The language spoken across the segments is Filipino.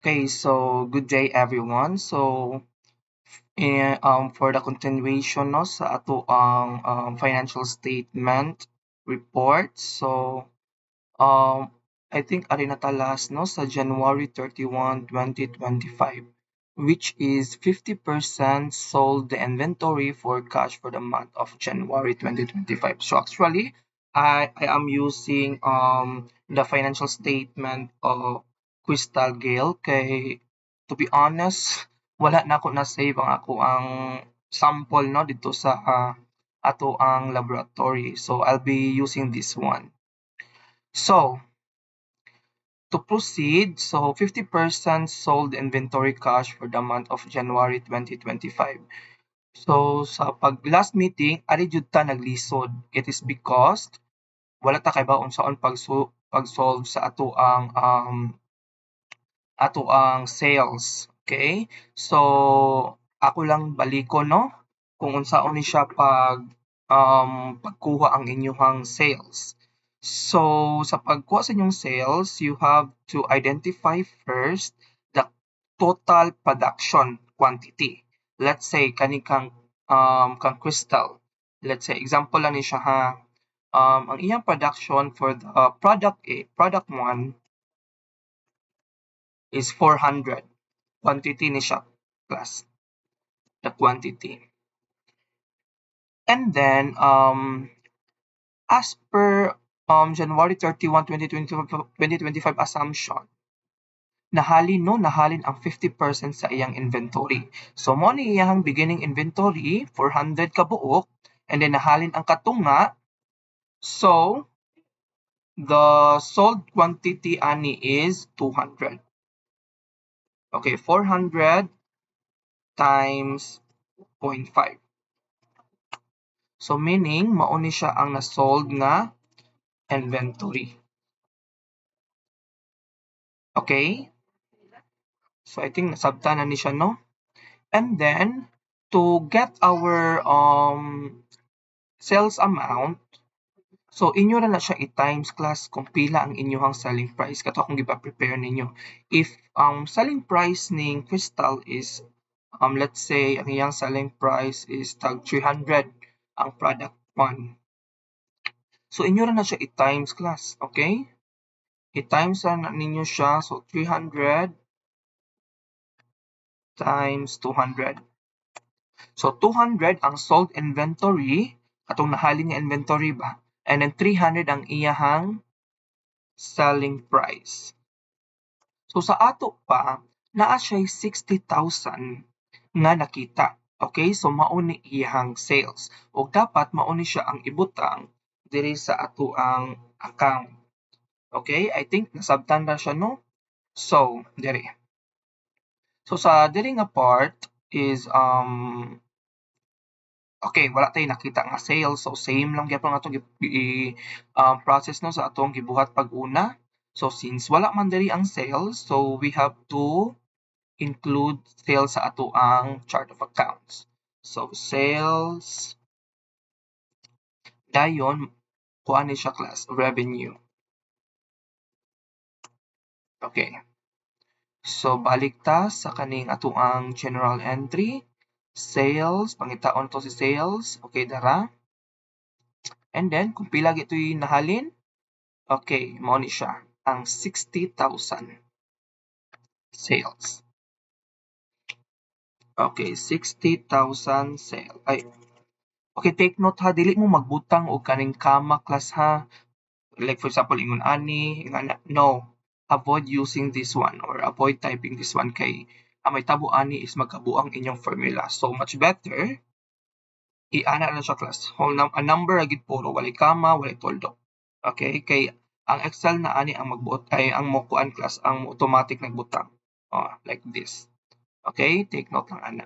Okay, so good day everyone. So for the continuation no sa ato ang financial statement report. So I think ari natalas no sa January 31, 2025, which is 50% sold the inventory for cash for the month of January 2025. So actually I am using the financial statement of Crystal Gale kay to be honest wala na ako na save ang ako ang sample no dito sa ato ang laboratory. So I'll be using this one. So to proceed, so 50% sold inventory cash for the month of January 2025. So sa pag last meeting, ari jud ta naglisod. It is because wala ta kay baon saon pag-solve sa ato ang sales. Okay? So ako lang baliko no kung unsaon ni siya pagkuha ang inyong sales. So sa pagkuha sa inyong sales, you have to identify first the total production quantity. Let's say kani kang crystal. Let's say example lang ni siya ha. Ang iyang production for the product A, product 1 is 400. Quantity ni siya class, the quantity. And then as per January 31, 2025 assumption, nahalin ang 50% sa iyang inventory. So mo ni iyang beginning inventory 400 ka buok, and then nahalin ang katunga. So the sold quantity ani is 200. Okay, 400 times 0.5. So meaning mao ni siya ang na-sold nga inventory. Okay? So I think nasabtan na ni siya no? And then to get our sales amount, so inyo na siya i-times class kung pila ang inyong selling price. Kato akong gipa-prepare ninyo. If selling price ning Crystal is let's say ang iyang selling price is tag 300 ang product 1. So inyo na siya i-times class, okay? I-times na ninyo siya, so 300 times 200. So 200 ang sold inventory, atong nahalin nga inventory ba? And then 300 ang iyahang selling price. So sa ato pa, naa siya 60,000 nga nakita. Okay, so mauni iyahang sales. O dapat mauni siya ang ibutang diri sa ato ang account. Okay, I think nasabtan na siya no? So, diri. So sa diri nga part is okay, wala tay nakita nga sales. So same lang gyapon atong process no sa atong gibuhat pag-una. So since wala man diri ang sales, so we have to include sales sa ato ang chart of accounts. So sales dayon kuha ni siya class revenue. Okay. So balik ta sa kaning ato ang general entry, sales, pangitaon to si sales. Okay, dara. And then kung pila gito'y nahalin, okay, mao ni siya ang 60,000 sales. Okay, 60,000 sales. Ay, okay, take note ha, dili mo magbutang og kaning kama class ha. Like for example, ingon ani, no. Avoid using this one or avoid typing this one kay ang may tabo ani is magkabuang inyong formula. So much better i-ana na siya class. A number agid puro, walay kama, walay toldo. Okay, kay ang Excel na ani ang magbuot ay ang mokuan class ang automatic nagbutang. Like this. Okay, take note lang ana.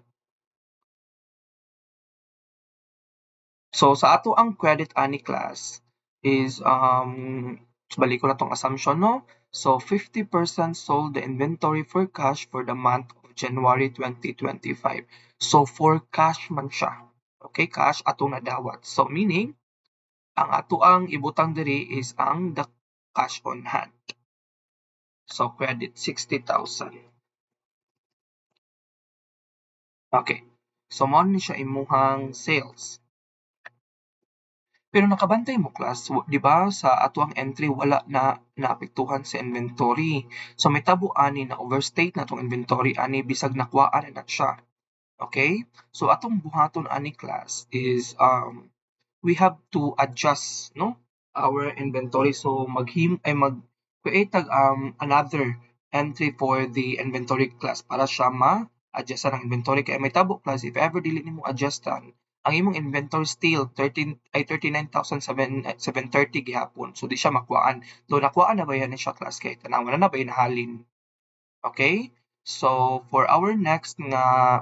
So sa ato ang credit ani class is balik ko na tong assumption no. So 50% sold the inventory for cash for the month of January 2025. So for cash man siya. Okay, cash atong nadawat. So meaning ang ato ang ibutang diri is ang the cash on hand. So credit 60,000. Okay. So mao ni siya imuhang sales. Pero nakabantay mo class, 'di ba sa atuang entry wala na naapektuhan sa inventory. So may tabo ani na overstate na tong inventory ani bisag nakuhaan na siya. Okay? So atong buhaton ani class is we have to adjust no our inventory, so mag create another entry for the inventory class para siya ma-adjust ang inventory. Kaya may tabo class if ever dili nimo adjustan ang imong inventory still 39,730 gihapon, so di siya makuhaan. Do nakuhaan na ba yan siya class kay tanaw na ba inahalin. Okay, so for our next nga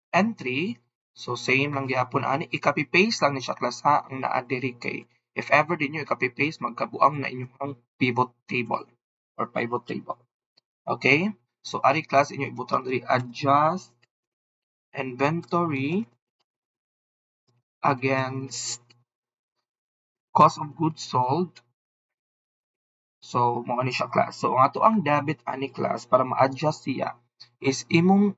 entry, so same lang gyapon ani, i-copy paste lang ni siya class ha ang naa diri kay if ever din nyo i-copy paste magkabuang na inyong pivot table or pivot table. Okay? So ari class inyo ibutang diri adjust inventory against cost of goods sold. So mo ni siya class. So ang ato ang debit ani class para ma-adjust siya is imong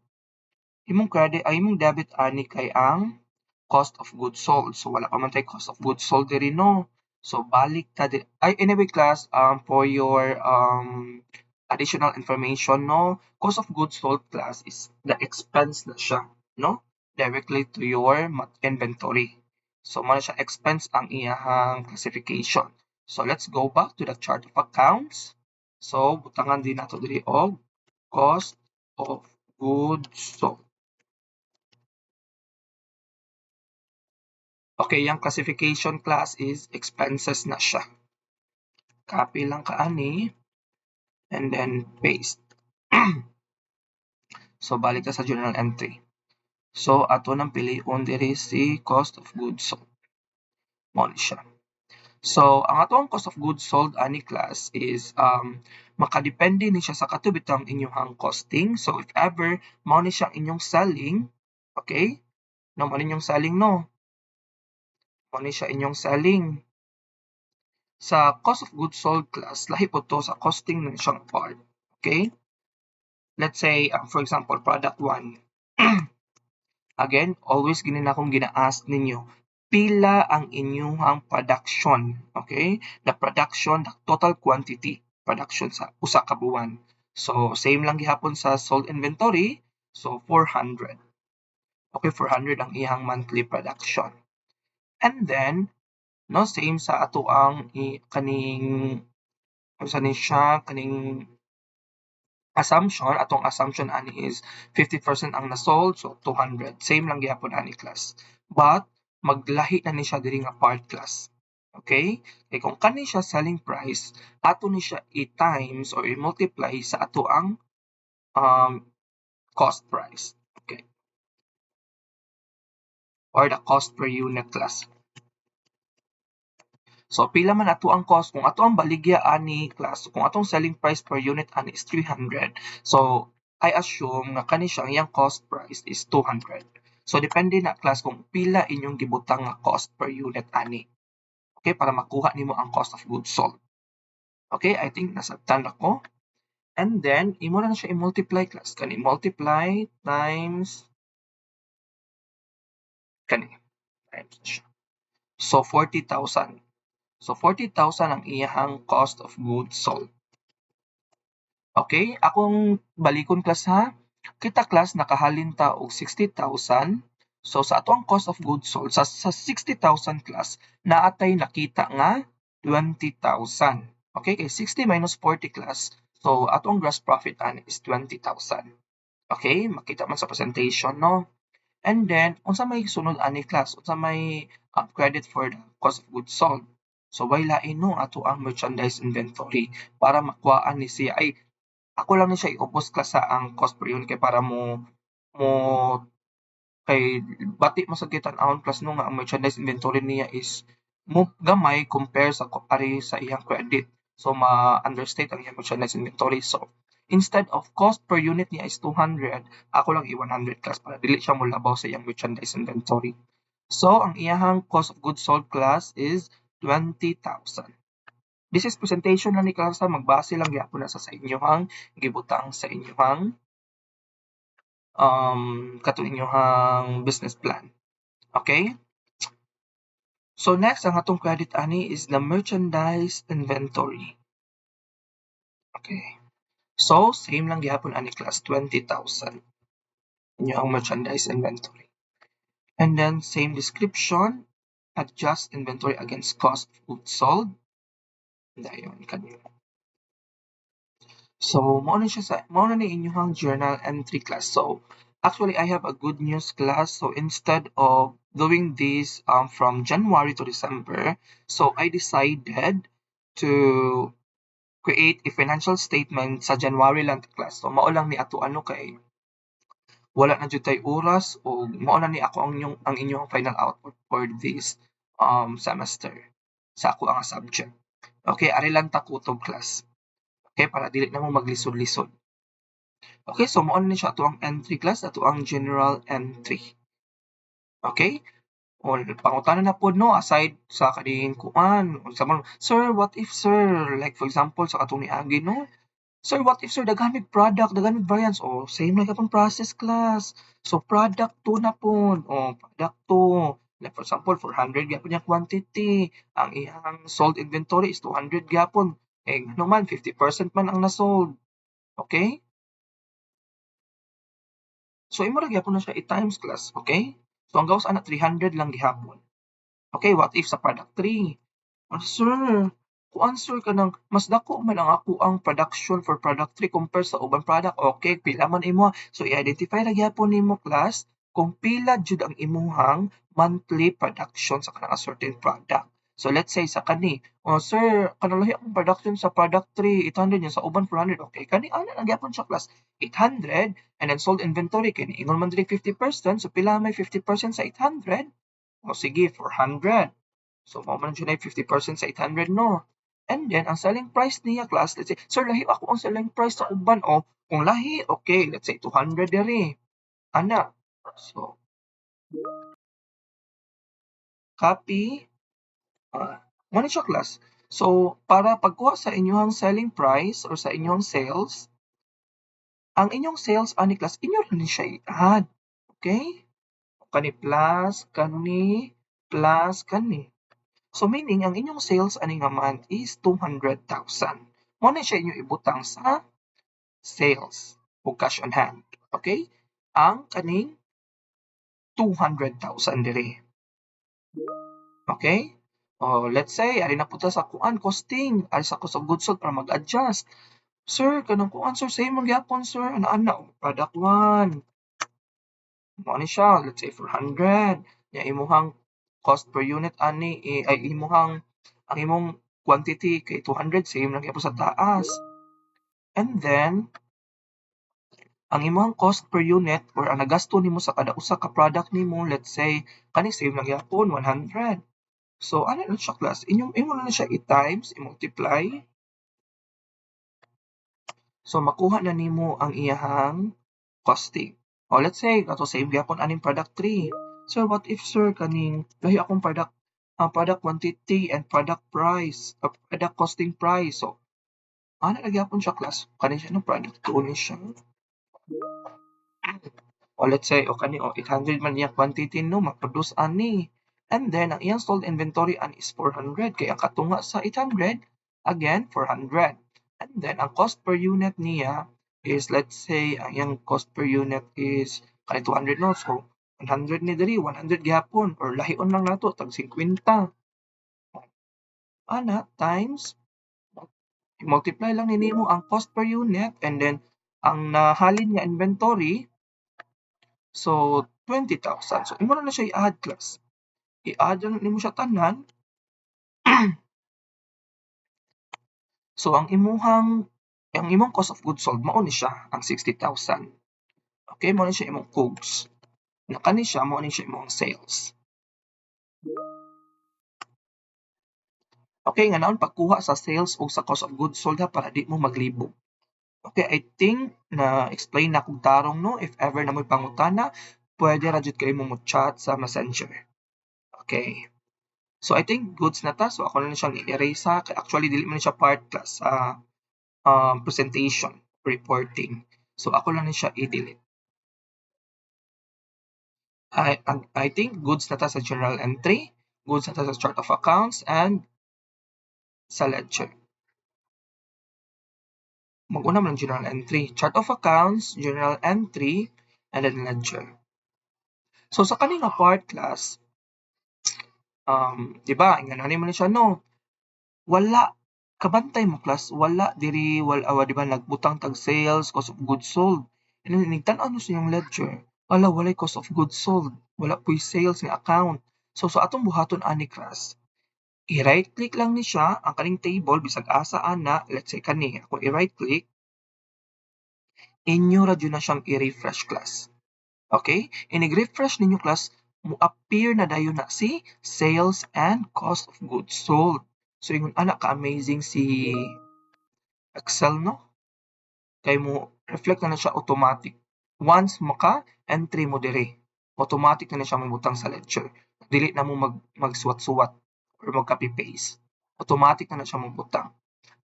credit ay imong debit ani kay ang cost of goods sold. So wala pa man tay cost of goods sold diri no. So balik ta diri. Ay anyway class, for your additional information no, cost of goods sold class is the expense na siya no, directly to your inventory. So mo siya expense ang iyahang classification. So let's go back to the chart of accounts. So butangan din nato diri og cost of goods sold. Okay, yung classification class is expenses na siya. Copy lang kaani and then paste. So balik ta sa journal entry. So ato nang piliun diri si cost of goods sold. Mo siya. So ang atong cost of goods sold ani class is makadepende ni siya sa katubitang inyong costing. So if ever mao ni siya inyong selling, okay? No mo ninyong selling no. Mo ni siya inyong selling. Sa cost of goods sold class, lahi po to sa costing ng siyang part. Okay? Let's say, for example, product 1. Again, always ginin akong gina-ask ninyo, pila ang inyong production. Okay? The production, the total quantity production sa usa ka buwan. So, same lang gihapon sa sold inventory. So, 400. Okay, 400 ang iyang monthly production. And then, no, same sa ato ang kaning kaning assumption, atong assumption ani is 50% ang nasold, so 200. Same lang gyapon ani class. But maglahi na ni siya diri nga part class. Okay? Kay kung kani siya selling price, ato ni siya i-times or i-multiply sa ato ang cost price. Okay? Or the cost per unit class. So pila man ato ang cost, kung ato ang baligya ani class, kung atong selling price per unit ani is 300. So I assume nga kani siya iyang cost price is 200. So depende na class kung pila inyong gibutang nga cost per unit ani. Okay, para makuha nimo ang cost of goods sold. Okay, I think nasabtan ako. And then imo na siya i-multiply class, kani multiply times kani times siya. So 40,000. So 40,000 ang iyang cost of goods sold. Okay, akong balikon class ha. Kita class nakahalin ta og 60,000. So sa atong cost of goods sold sa 60,000 class naatay nakita nga 20,000. Okay, kay 60 minus 40 class. So atong gross profit ani is 20,000. Okay, makita man sa presentation no. And then unsa may sunod ani class? Unsa may credit for the cost of goods sold? So why lain no ato ang merchandise inventory para makuhaan ni siya ay ako lang ni siya iubos ka sa ang cost per unit kay para mo kay bati mo sa gitan-awon plus no nga ang merchandise inventory niya is mo gamay compare sa ari sa iyang credit. So ma-understate ang iyang merchandise inventory. So instead of cost per unit niya is 200, ako lang i-100 class para dili siya mo labaw sa iyang merchandise inventory. So ang iyang cost of goods sold class is 20,000. This is presentation lang ni klasa, magbase lang gyapon na sa inyohang gibutang sa inyohang katong inyong business plan. Okay? So next, ang atong credit ani is the merchandise inventory. Okay. So same lang gihapon ani class 20,000 inyong merchandise inventory. And then same description, adjust inventory against cost of goods sold. Dayon kanyo. So mao na ni inyong journal entry class. So actually I have a good news class. So instead of doing this from January to December, so I decided to create a financial statement sa January lang class. So mao lang ni ato ano kay wala na jud tay oras o mao na ni ako ang inyong final output for this semester sa ako ang subject. Okay, ari lang ta kutob class. Okay, para dili na mo maglisod-lisod. Okay, so mao ni siya ato ang entry class, ato ang general entry. Okay? O pangutana na pod no aside sa kaning kuan, sir, what if sir, like for example sa katong niagi no, sir, what if sir daghan mig product, daghan mig variants, o same lang gyapon process class. So product 2 na pod, o product 2. Like for example, 400 gyapon yung quantity. Ang iyang sold inventory is 200 gyapon. Eh ngano man 50% man ang nasold. Okay? So imo ra gyapon na siya i-times class, okay? So ang gawas ana 300 lang gihapon. Okay, what if sa product 3? Sir, kung answer ka ng mas dako man ang ako ang production for product 3 compare sa ubang product, okay, pila man imo. So i-identify ra gyapon nimo class kung pila jud ang imuhang monthly production sa kanang certain product. So let's say sa kani, sir, kanalahi akong production sa product 3, 800 niya sa uban 400. Okay, kani ana na gyapon siya class 800 and then sold inventory kani ingon man diri 50%, so pila may 50% sa 800? O sige, 400. So, mao man dyan ay 50% sa 800 no. And then, ang selling price niya class, let's say, sir, lahi ako ang selling price sa uban, o. Kung lahi, okay, let's say 200 diri. Ana. So, copy. Ano siya class? So, para pagkuha sa inyong selling price or sa inyong sales, ang inyong sales ani class, inyo rin siya i-add. Okay? Kani plus kani. So meaning ang inyong sales ani nga month is 200,000. Mo na siya inyo ibutang sa sales o cash on hand. Okay? Ang kaning 200,000 diri. Okay? O let's say ari na puta sa kuan costing, ari sa cost of goods sold para mag-adjust. Sir, kanang kuan sir, same man gyapon sir. Ana product 1. Mo ni siya, let's say 400. Ya imuhang cost per unit ani ay imuhang ang imong quantity kay 200 same lang gyapon sa taas. And then ang imong cost per unit or ang nagasto nimo sa kada usa ka product nimo, let's say kani same lang gyapon 100. So ano na siya class? Imo na siya i-times, i-multiply. So makuha na nimo ang iyahang costing. O let's say kato same gyapon aning product 3. So what if sir kaning lahi akong product product quantity and product price, product costing price. So ana na gyapon siya class. Kani siya no product 2 ni siya. O let's say o kani o 800 man niya quantity no mag-produce ani. And then ang iyang sold inventory ani is 400 kay ang katunga sa 800 again 400. And then ang cost per unit niya is let's say ang iyang cost per unit is kani 200 no. So 100 ni diri 100 gyapon or lahion lang nato tag 50. Ana times multiply lang nimo ang cost per unit and then ang nahalin nga inventory. So 20,000. So imo na siya i-add class. I-add lang nimo siya tanan. So ang imong cost of goods sold mao ni siya ang 60,000. Okay, mao ni siya imong COGS. Nakani siya mao ni siya imong sales. Okay, nga naon pagkuha sa sales o sa cost of goods sold ha para di mo maglibog. Okay, I think na explain na kung tarong no, if ever na mo'y pangutana, pwede ra jud kayo mo chat sa Messenger. Okay. So I think goods na ta. So ako na siyang i-erase ha. Actually dili man siya part class sa presentation reporting. So ako lang na siya i-delete. I think goods na ta sa journal entry, goods na ta sa chart of accounts, and sa ledger. Mag-una man ang journal entry. Chart of accounts, journal entry, and then ledger. So sa kanina part class, di ba, ingananin mo na siya, no? Wala, kabantay mo class, wala diri, wala, di ba, nagbutang tag sales, cost of goods sold. And then, nigtan-aw mo sa iyong ledger, wala, walay cost of goods sold, wala po'y sales nga account. So sa atong buhaton ani class, i-right click lang ni siya ang kaning table bisag asa ana, let's say kani, ako i-right click, inyo ra jud na siyang i-refresh class. Okay? Inig-refresh ninyo class, mo appear na dayon na si sales and cost of goods sold. So yung anak ka-amazing si Excel, no? Kay mo reflect na siya automatic. Once maka-entry mo dire, automatic na siya mabutang sa ledger. Dili na mo magsuwat-suwat or mag-copy paste. Automatic na siya mabutang.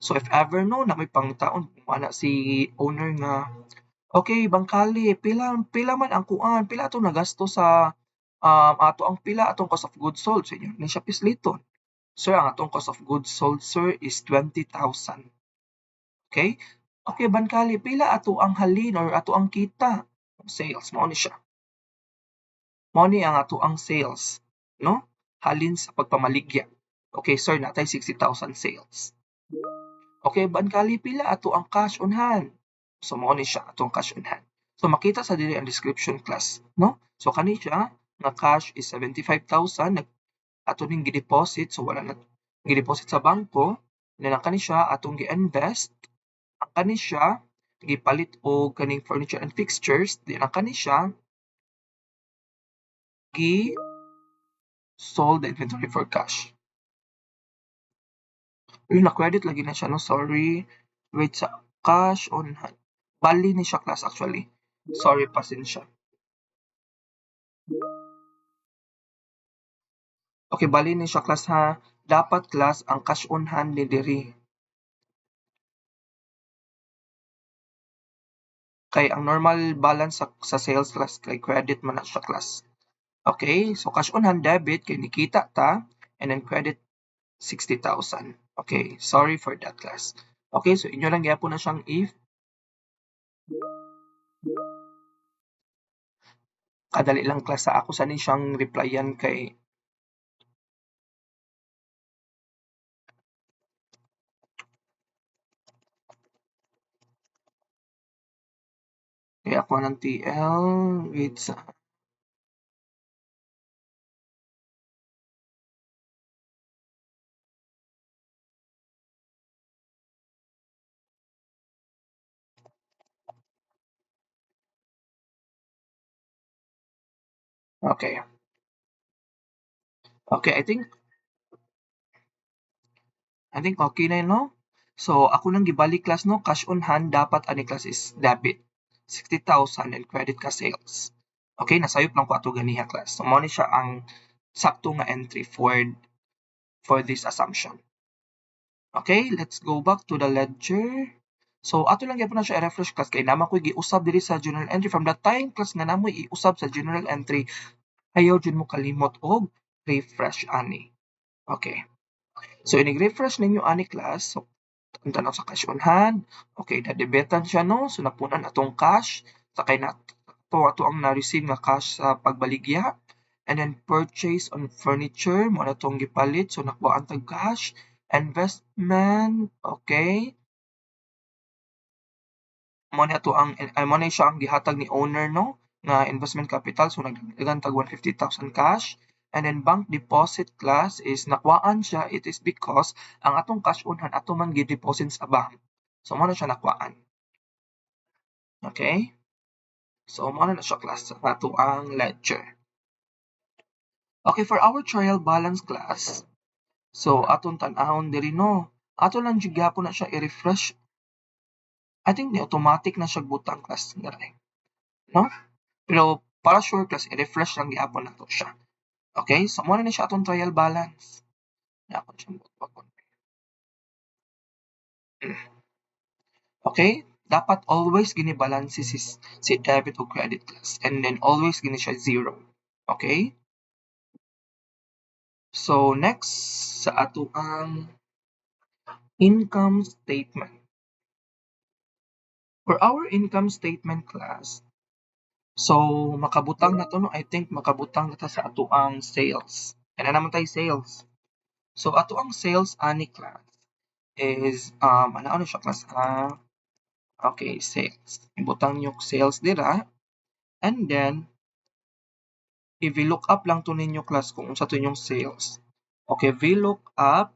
So if ever no na may pangtaon ana si owner nga, okay, bangkali, pila man ang kuan, pila atong nagasto sa ato ang pila atong cost of goods sold sa inyo ni siya pisliton. Sir, ang atong cost of goods sold, sir, is 20,000. Okay? Okay, bangkali, pila ato ang halin or ato ang kita? Sales, mao ni siya. Mao ni ang ato ang sales, no? Halin sa pagpamaligya. Okay, sir, natay 60,000 sales. Okay, bangkali, pila ato ang cash on hand? So mao ni siya atong cash on hand. So makita sa diri ang description class, no? So kani siya nga cash is 75,000, ato ning gi-deposit, so wala na gi-deposit sa bangko, then ang kani siya atong gi-invest, ang kani siya gipalit og kaning furniture and fixtures, then ang kani siya gi sold the inventory for cash. Uy, na-credit lagi na siya, no? Sorry. Wait, sa cash on hand. Bali ni siya class actually. Sorry, pasensya. Okay, bali ni siya class ha. Dapat class ang cash on hand ni diri. Kay ang normal balance sa sales class kay credit man na siya class. Okay, so cash on hand debit kay nikita ta, and then credit 60,000. Okay, sorry for that class. Okay, so inyo lang gyapon na siyang if kadali lang class sa ako sa ni siyang replyan kay ako ng TL with sa okay. Okay, I think okay na yun, no? So ako nang gibalik class, no, cash on hand dapat ani class is debit 60,000 and credit ka sales. Okay, nasayop lang ko ato ganiha class. So mo ni siya ang sakto nga entry for this assumption. Okay, let's go back to the ledger. So ato lang gyapon na siya i-refresh class kay naman ko'y giusab diri sa journal entry from the time class nga namoy iusab sa journal entry, ayaw jud mo kalimot og refresh ani. Okay. So inig-refresh ninyo ani class. So ang tanaw sa cash on hand. Okay, na-debitan siya, no? So napunan atong cash. Sakay na ato ang na-receive nga cash sa pagbaligya. And then purchase on furniture, mo na itong gipalit. So nakuha ang tag cash. Investment, okay. Mo na siya ang gihatag ni owner, no? Nga investment capital. So nagdagan tag 150,000 cash. And then bank deposit class is nakuhaan siya. It is because ang atong cash on hand ato man gi-deposit sa bank. So mo na siya nakuhaan. Okay? So mo na siya class sa ato ang ledger. Okay, for our trial balance class, so atong tan-ahon diri, no? Ato lang jud gyapon na siya i-refresh. I think ni automatic na siya butang class diri, no? Pero para sure class i-refresh lang gyapon nato siya. Okay? So mo na siya atong trial balance. Dapat siya butang. Okay? Dapat always gini balance si debit o credit class, and then always gini siya zero. Okay? So next sa ato ang income statement. For our income statement class, so makabutang na to no, I think makabutang na ta sa ato ang sales. Kaya naman tayo sales. So ato ang sales ani class is ano siya class okay, sales. Ibutang nyo sales dira and then i-look up lang to ninyo class kung unsa to yung sales. Okay, VLOOK up,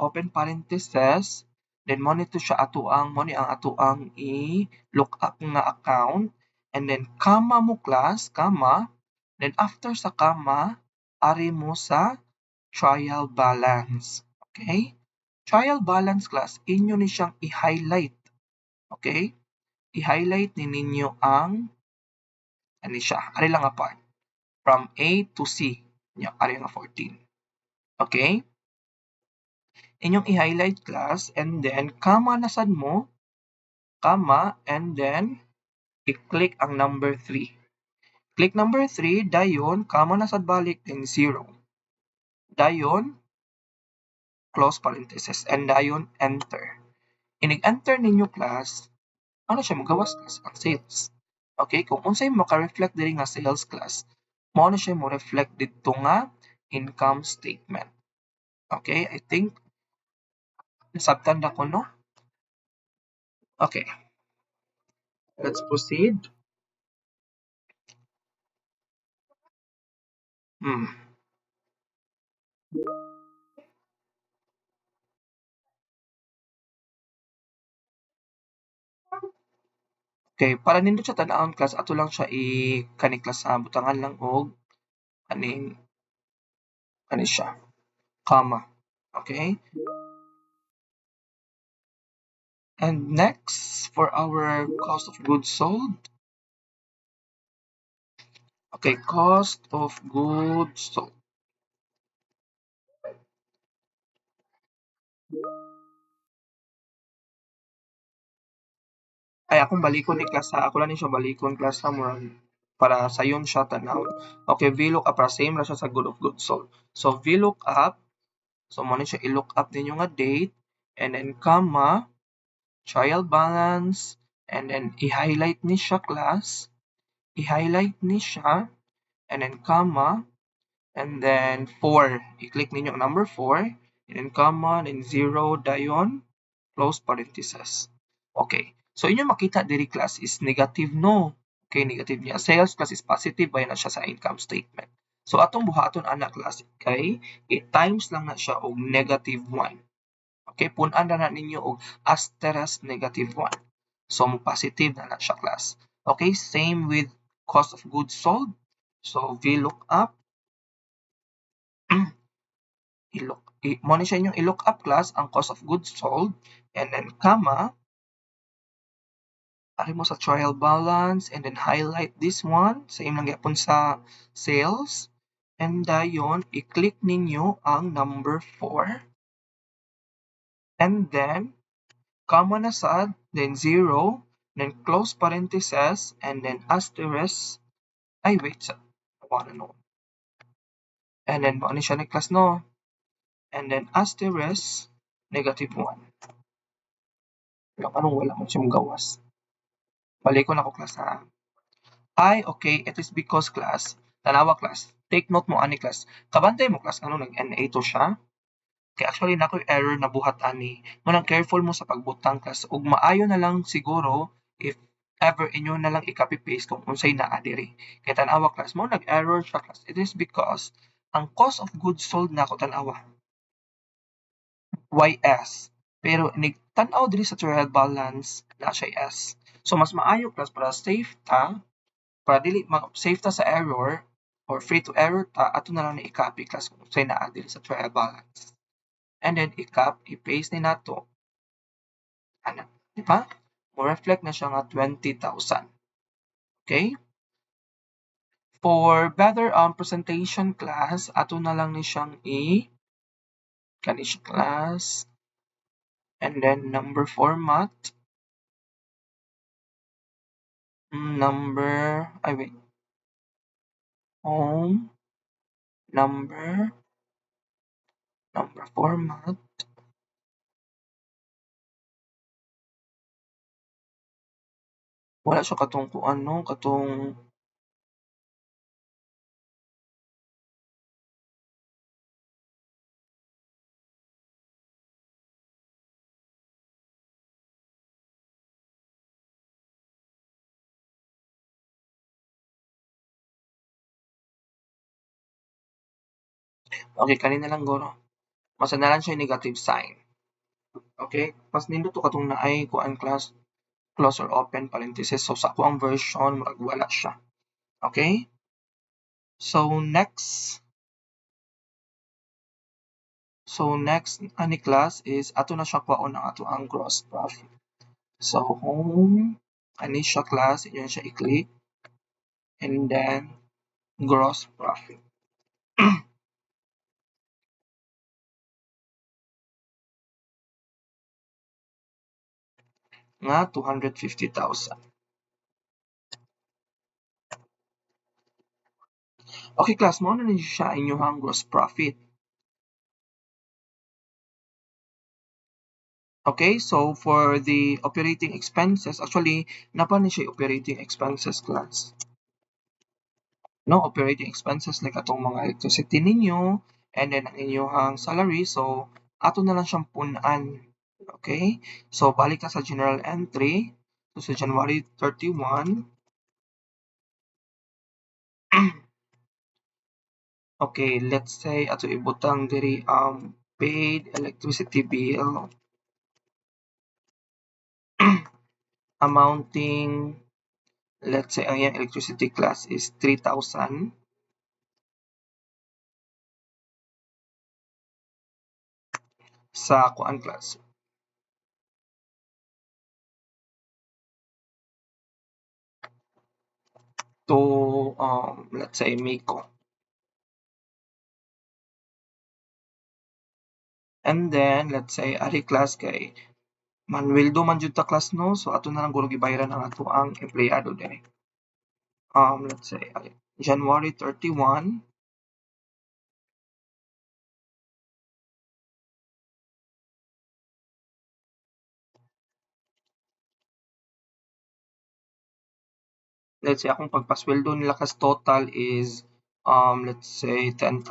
open parentheses, then mo nito siya atuang, mo ni ang atuang i-look up nga account, and then comma mo class, comma, then after sa comma, ari mo sa trial balance. Okay? Trial balance class, inyo ni siyang i-highlight. Okay? I-highlight ni ninyo ang, ano siya, ari lang nga part. From A to C. Yan, ari nga 14. Okay? Inyong i-highlight class and then comma na sad mo, comma, and then i-click ang number 3. Click number 3, dayon, comma na sad balik, then 0. Dayon, close parenthesis, and dayon, enter. Inig-enter ninyo class, ano siya magawas class? Ang sales. Okay, kung unsay maka-reflect diri nga sales class, mo na siya mo reflect dito nga income statement. Okay, I think nasabtan na ko no? Okay, let's proceed. Hmm. Okay, para nindot siya tan-awon class, ato lang siya kani class butangan lang og kaning kani siya, comma. Okay? And next, for our cost of goods sold. Okay, cost of goods sold. Ay, akong balikon ni class ha. Ako lang ni siya balikon class ha. Murag para sayon siya tanaw. Okay, VLOOKUP para same ra siya sa good of goods sold. So, VLOOKUP. So, mo ni siya i-look up ninyo nga date. And then, comma, trial balance. And then, i-highlight ni siya class. I-highlight ni siya. And then, comma. And then, 4. I-click ninyo ang number 4. And then, comma. Then, 0. Dayon. Close parenthesis. Okay. So, inyo makita diri class is negative no. Okay, negative niya. Sales class is positive, bayan na siya sa income statement. So, atong buhaton anak class kay i-times lang na siya og negative 1. Okay, punan na ninyo og asterisk negative 1. So, mo positive na siya class. Okay, same with cost of goods sold. So, VLOOK up. Mo ni siya inyong i-look up class ang cost of goods sold and then comma ari mo sa trial balance and then highlight this one same lang gyapon sa sales and dayon i-click ninyo ang number 4 and then comma na sad then 0 then close parenthesis and then asterisk ay wait sa no and then mo ni siya ni class no and then asterisk negative 1 lang anong wala mo siya gawas balikon ako class ha. Ay, okay, it is because class, tanawa class, take note mo ani class, kabantay mo class, ano nag-NA to siya? Kaya actually na error na buhat ani, manang careful mo sa pagbutang class, ug maayo na lang siguro if ever inyo na lang i-copy paste kung unsay naa diri. Kaya tanawa class mo nag-error siya class, it is because ang cost of goods sold na ko tanawa, YS. Pero nigtanaw diri sa trial balance na siya S. So mas maayo class para safe ta para dili save ta sa error or free to error ta ato na lang ni i-copy class kung say naa dili sa trial balance and then i-paste ni nato ana di ba mo reflect na siya nga 20,000 okay for better presentation class ato na lang ni siyang kani siya class and then number format number ay wait home number format. Wala siya katong kung ano, katong okay, kanina lang guro. Masanalan siya yung negative sign. Okay? Pas nindot to katong naay kuan class close or open parenthesis. So sa ako ang version, murag wala siya. Okay? So next ani class is ato na siya kwaon ang ato ang gross profit. So home ani siya class, inyo siya i-click and then gross profit. Nga 250,000. Okay class, mo na ni siya inyong gross profit. Okay, so for the operating expenses, actually, napa ni siya operating expenses class. No, operating expenses like atong mga electricity ninyo, and then ang inyong salary, so ato na lang siyang punan. Okay, so balik ka sa general entry, so sa January 31, okay, let's say ato ibutang diri paid electricity bill amounting, let's say ang iyang electricity class is 3,000. Sa kuan class to let's say Miko. And then let's say ari class kay Manuel do man jud ta class no, so ato na lang guro gibayaran ang ato ang empleyado dire. Let's say January 31, let's say akong pagpasweldo nila kas total is let's say 10,000.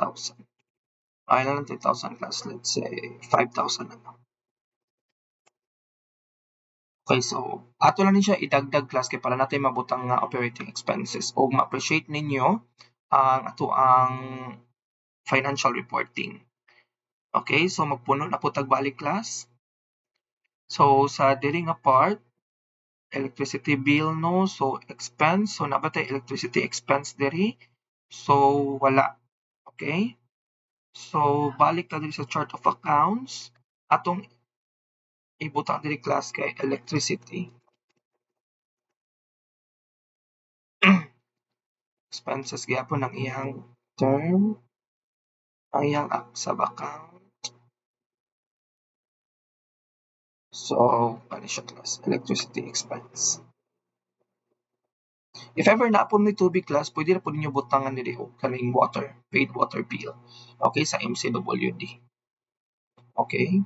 Ay na lang 10,000 class, let's say 5,000 na lang. Okay, so ato lang ni siya idagdag class kay para natin mabutang nga operating expenses o ma-appreciate ninyo ang ato ang financial reporting. Okay, so magpuno na po tagbalik class. So sa diri nga part, electricity bill no, so expense, so nabatay electricity expense diri. So wala. Okay? So balik ta diri sa chart of accounts, atong ibutang diri class kay electricity. Expenses gyapon ang iyang term, ang iyang sub account. So, ano siya class? Electricity expense. If ever na po may tubig class, pwede na po ninyo butangan nila o kaning water, paid water bill. Okay, sa MCWD. Okay.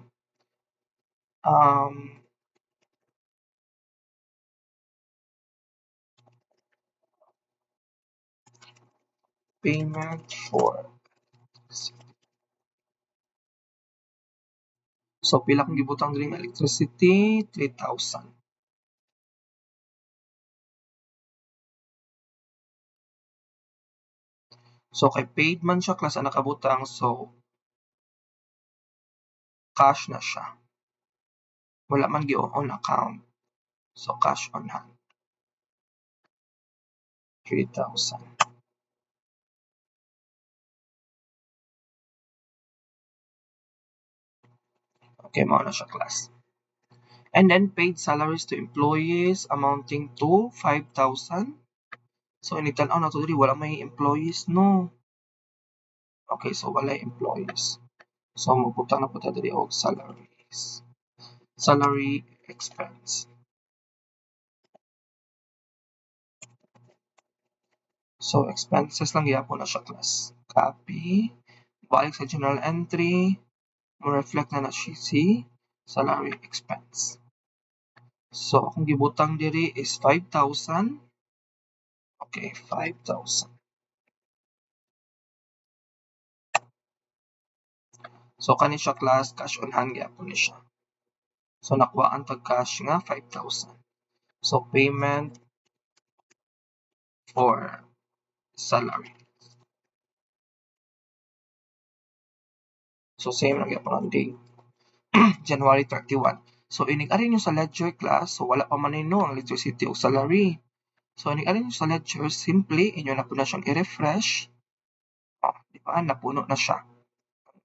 Payment for. So, pila kong gibutang diri electricity, 3,000. So, kay paid man siya class ang nakabutang, so cash na siya. Wala man on account. So, cash on hand. 3,000. Okay, mao na siya class. And then paid salaries to employees amounting to 5,000. So, initan-aw na to diri wala may employees no. Okay, so wala employees. So, magputang na po ta diri og salaries. Salary expense. So expenses lang gyapon na siya class. Copy, balik sa journal entry, mo reflect na siya si salary expense. So akong gibutang diri is 5,000. Okay, 5,000. So kani siya class cash on hand gyapon ni siya. So nakuhaan tag cash nga 5,000. So payment for salary. So same lang gyapon ang date. January 31. So inig-ari nyo sa ledger class, so wala pa man nino ang electricity o salary. So inig-ari nyo sa ledger, simply inyo na po na siyang i-refresh. Di ba? Napuno na siya.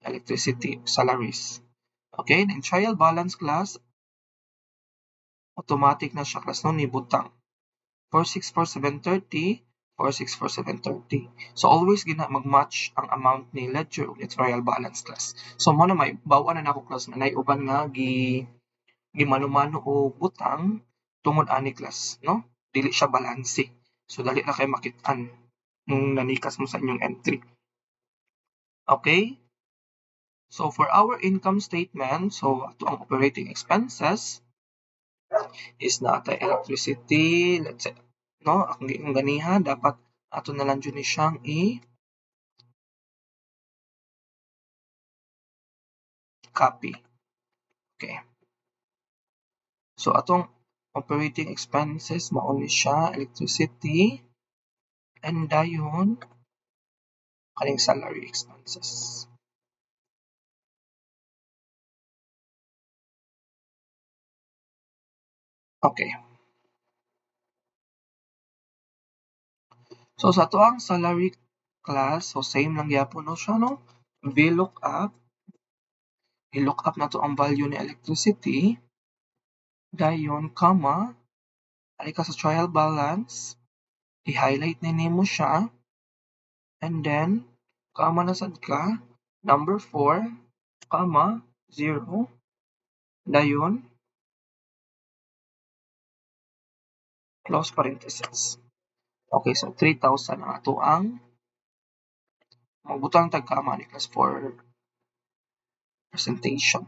Electricity, salaries. Okay, then trial balance class, automatic na siya class no, ni butang. 464,730, 464,730. So always gina mag-match ang amount ni ledger ug ni trial balance class. So mo na may bawa na nako class na uban nga gimano-mano o butang tungod ani class, no? Dili siya balanse. So dali na kay makit-an nung nanikas mo sa inyong entry. Okay? So for our income statement, so ato ang operating expenses is natay electricity, let's say, no? Ang ganiha dapat ato na lang jud ni siyang copy. Okay. So atong operating expenses mao ni siya electricity and dayon kaning salary expenses. Okay. So sa tuang salary class, so same lang gyapon no siya no. VLOOKUP, i-look up na to ang value ni electricity, dayon comma, ali ka sa trial balance, i-highlight ni nimo siya, and then comma na sad ka, number 4, comma 0, dayon close parenthesis. Okay, so 3,000 ang ato ang magbutang tag comma ni class for presentation.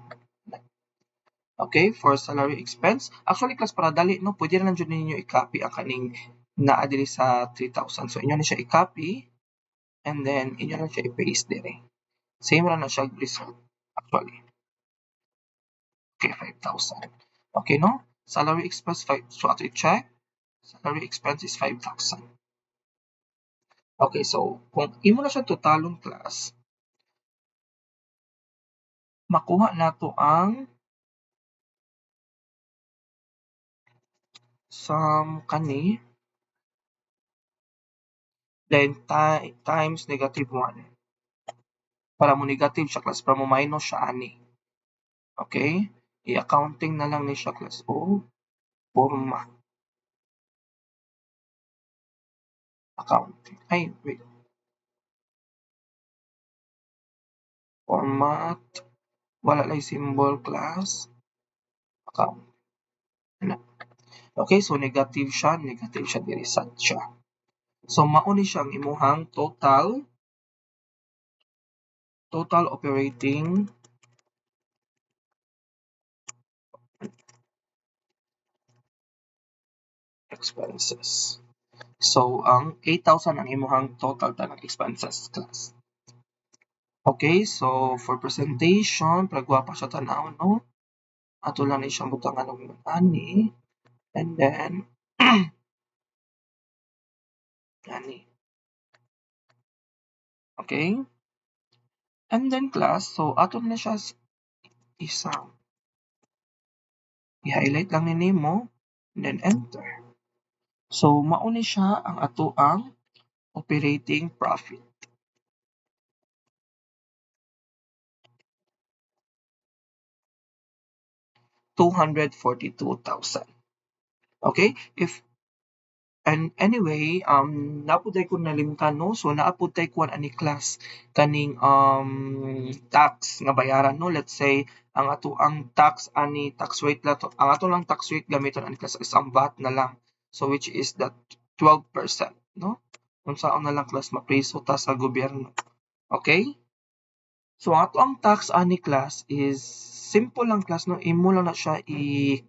Okay, for salary expense. Actually, class para dali, no, pwede na lang dyan ninyo i-copy ang kaning naa diri sa 3,000. So, inyo na siya i-copy and then inyo na siya i-paste dire. Same ra na siya result, actually. Okay, 5,000. Okay, no? Salary expense, 5. So, ato i-check. Salary expense is 5,000. Okay, so, kung imo na siya totalong class, makuha nato ang sum kani then times -1. Para mo negative siya class, para mo minus siya ani. Okay? I-accounting na lang ni siya class o forma. Accounting. Ay, wait. Format. Wala lang symbol class. Account. Okay, so negative siya, diri sad siya. So mao ni siya ang imuhang total operating expenses. So ang 8,000 ang imuhang total tanang expenses class. Okay, so for presentation, pagwapa siya tanaw, no? Ato lang ni siyang butangan ng ani. And then, ani. Okay? And then class, so ato na siya isa. I-highlight lang ni nimo, then enter. So, mao ni siya ang ato ang operating profit. $242,000. Okay? And anyway, napuday ko nalimtan no. So naaputay ko ani class kaning tax nga bayaran no. Let's say ang ato ang tax ani tax rate lato. Ang ato lang tax rate gamiton ani class is ang VAT na lang. So which is that 12%, no? unsaon na lang class mapriso ta sa gobyerno. Okay? So ato ang tax ani class is simple lang class no, imo lang na siya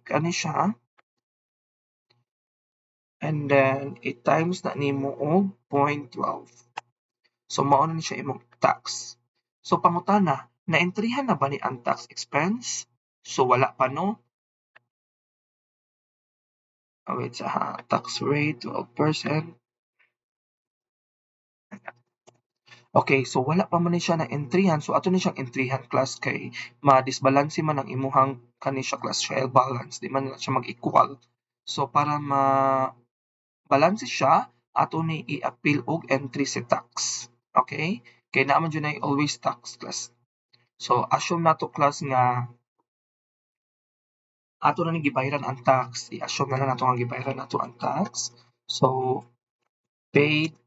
kani siya, and then i-times na nimo og 0.12. So mao na ni siya imong tax. So pangutana, na-entryhan na ba ni ang tax expense? So wala pa no. Wait sa tax rate 12%. Okay, so wala pa man ni siya na entryhan, so ato ni siyang entryhan class kay ma-disbalance man ang imuhang kani siya class trial balance, di man na siya mag-equal. So para ma-balance siya, ato ni i-appeal og entry si tax. Okay? Kay naman dyan ay always tax class. So assume nato class nga ato na ni gibayaran ang tax. I-assume na lang nato ang gibayaran nato ang tax. So paid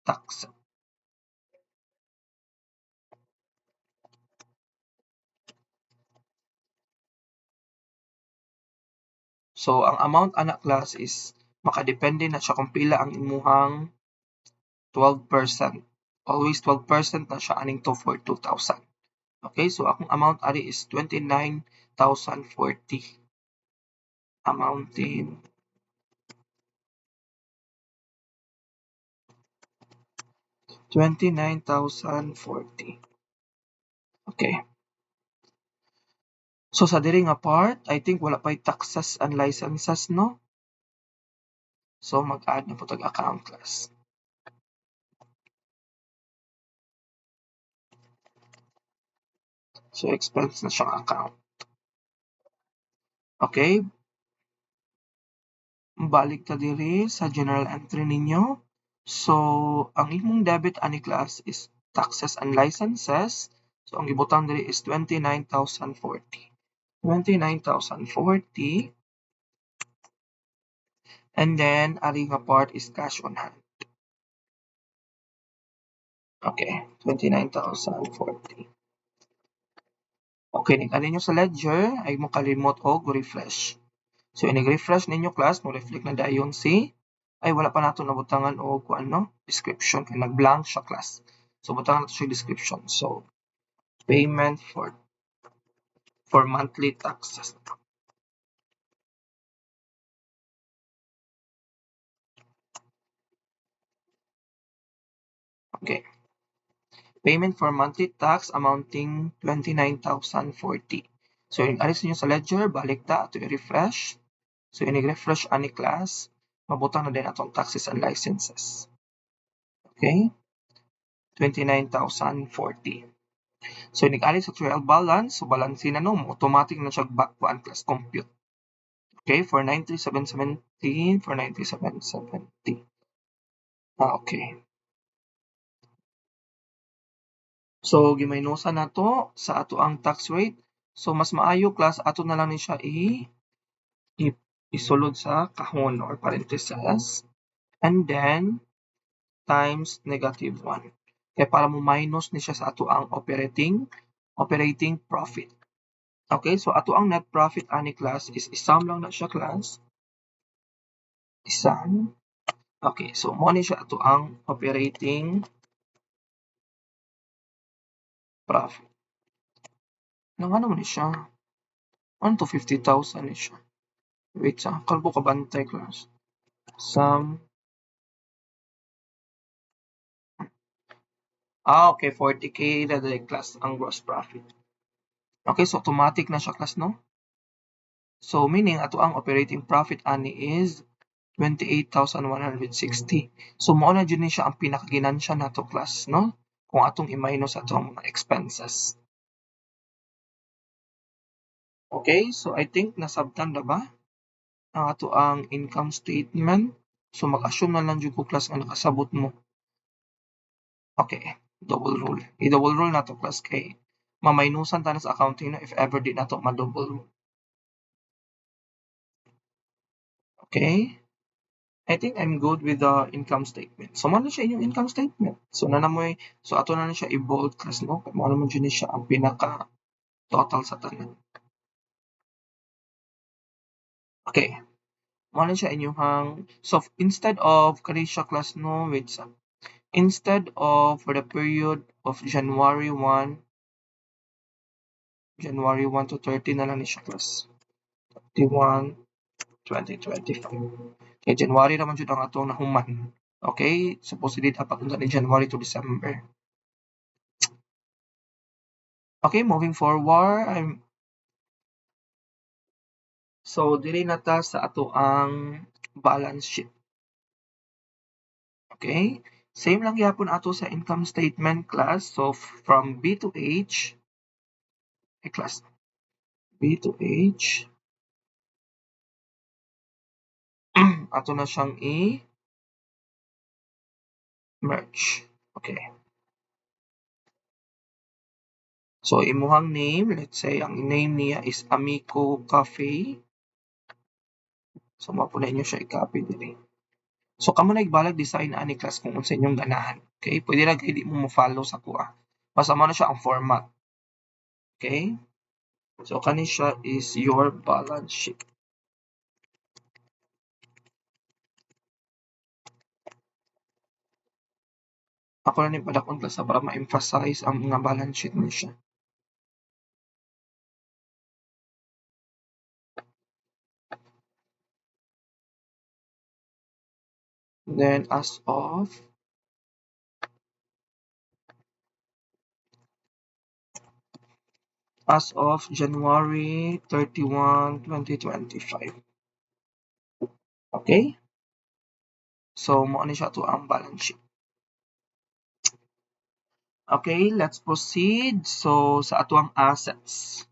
tax. So ang amount ana class is makadepende na siya kung pila ang imuhang 12%. Always 12% na siya aning to for 2,000. Okay, so akong amount ari is 29,040. Amounting 29,040. Okay. So sa diri nga part, I think wala pa'y taxes and licenses, no? So mag-add na po tag account class. So expense na siyang account. Okay. Balik ta diri sa general entry ninyo. So ang imong debit ani class is taxes and licenses. So ang gibutang diri is 29,040. 29,040. And then ari nga part is cash on hand. Okay, 29,040. Okay, ning-ani nyo sa ledger ay mo kalimot og refresh. So inig-refresh ninyo class, mo reflect na dayon si ay wala pa nato nabutangan og kuan no, description kay nag-blank siya class. So butangan nato siya description. So payment for monthly taxes. Okay. Payment for monthly tax amounting 29,040. So alis niyo sa ledger, balik ta ato i-refresh. So inig-refresh ani class, mabutang na din atong taxes and licenses. Okay? 29,040. So inig-ali sa trial balance, so balance na no, automatic na siya back one class compute. Okay, for 9717, for 9770. Okay. So gimaynosa na to sa ato ang tax rate. So mas maayo class ato na lang ni siya isulod sa kahon or parentheses, and then times -1. Kaya para mo minus ni siya sa ato ang operating profit. Okay, so ato ang net profit ani class is isam lang na siya class. Isam. Okay, so mo ni siya ato ang operating profit. Nang ano mo ni siya? Ano to 50,000 ni siya? Wait sa, kalbo ka bantay class. Sum. Okay, 40K na the class ang gross profit. Okay, so automatic na siya class, no? So meaning ato ang operating profit ani is 28,160. So mao na jud ni siya ang pinakaginansya nato class, no? Kung atong i-minus atong mga expenses. Okay, so I think nasabtan na ba ang ato ang income statement? So mag-assume na lang jud ko class nga nakasabot mo. Okay, double rule. I-double rule nato class kay mamainusan ta na sa accounting no if ever di nato ma-double rule. Okay? I think I'm good with the income statement. So mo na siya inyong income statement. So so ato na siya i-bold class no. Mo naman jud ni siya ang pinaka total sa tanan. Okay. Mo na siya inyong so instead of kani siya class no wait sa instead of for the period of January 1 to 30 na lang ni siya class 31 2025 kay January naman jud ang atong nahuman. Okay, supposedly dapat unta ni January to December. Okay, moving forward, so diri na ta sa ato ang balance sheet. Okay, same lang gyapon ato sa income statement class. So from B to H, class B to H, ato na siyang i-merge. Okay. So imuhang name, let's say ang name niya is Amico Cafe. So mao na inyo siya i-copy diri. So kamo na igbalag design ani class kung unsa inyong ganahan. Okay? Pwede ra kay di mo mo-follow sa kuha. Basta mo na siya ang format. Okay? So kani siya is your balance sheet. Ako na ni padakon class para ma-emphasize ang mga balance sheet ni siya. Then as of January 31, 2025. Okay? So mo ni siya to ang balance sheet. Okay, let's proceed. So sa ato ang assets.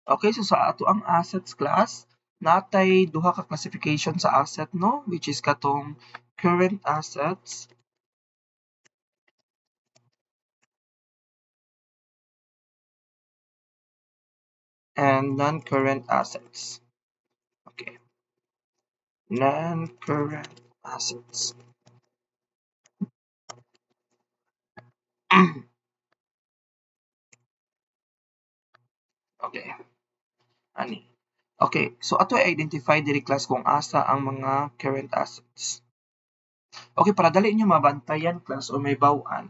Okay, so sa ato ang assets class, natay duha ka classification sa asset no, which is katong current assets and non-current assets. Okay, non-current assets. Okay, ani. Okay, so ato i-identify diri class kung asa ang mga current assets. Okay, para dali nyo mabantayan class o may baw-an,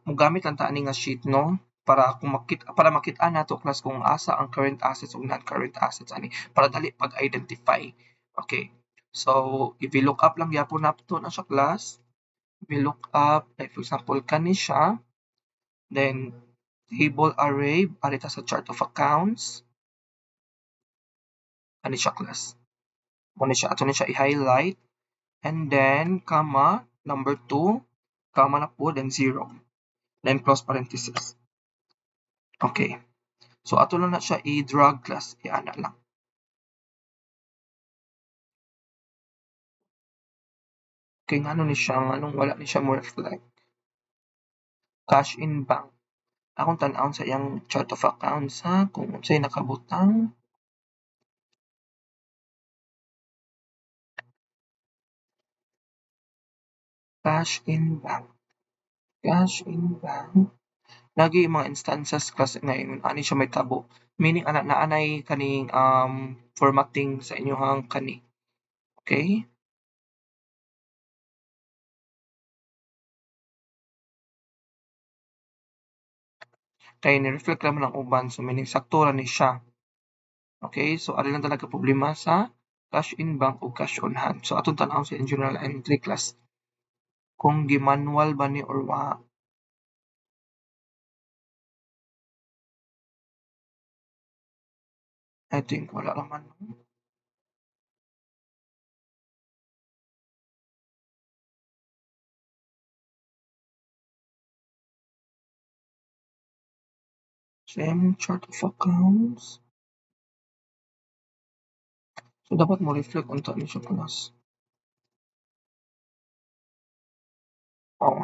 mogamit lang ta ani nga sheet no para kung para makita nato class kung asa ang current assets ug non-current assets ani para dali pag-identify. Okay. So, if we look up lang gyapon nato na sa class, we look up like for example kani siya, then table array ari ta sa chart of accounts. Kani siya class. Mo ni siya ato ni siya i-highlight and then comma number 2 comma na po then 0 then close parenthesis. Okay. So ato lang na siya i-drag class, i-ana lang. Kay ngano ni siya, nganong wala ni siya mo reflect. Cash in bank. Akong tan-awon sa iyang chart of accounts ha, kung unsay nakabutang. Cash in bank. Cash in bank. Lagi mga instances class ngayon, ani siya may tabo. Meaning, naanay kaning formatting sa inyong kani. Okay? Kay ni-reflect naman ang uban, so meaning sakto ra ni siya. Okay? So, ari lang talaga problema sa cash in bank o cash on hand. So, atong tan-awon sa journal entry class kung gi-manual ba ni or wa. I think wala naman. Same chart of accounts. So, dapat mo reflect unta ni siya class. Oo.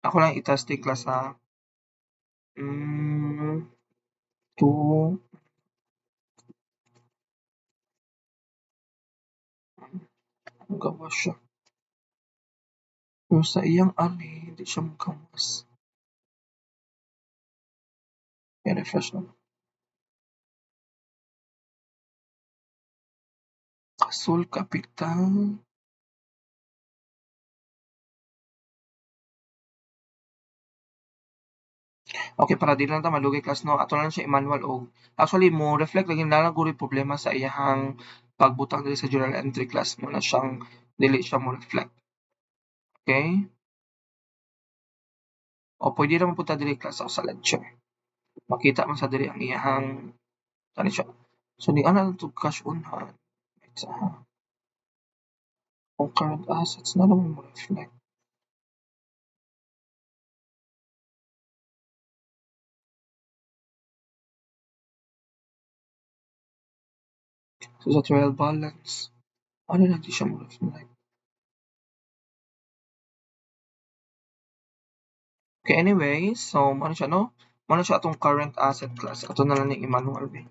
Ako lang i-testing class ha. 2 gawa siya. Pero sa iyang ani, hindi siya magawas. I-refresh na. Kasol Kapital. Okay, para di lang ta malugay class no, ato na lang siya i-manual og actually mo reflect lagi na lang guri problema sa iyahang pagbutang diri sa journal entry class mo na siyang dili siya mo reflect. Okay? O pwede naman punta diri class o sa lecture. Makita man sa diri ang iyahang tani siya. So di ana to cash on ha. Sa kung current assets na naman mo reflect. So sa trial balance, ano na di siya mo reflect. Okay, anyway, so mo siya no. Mo siya atong current asset class. Ato na lang ni i-manual be.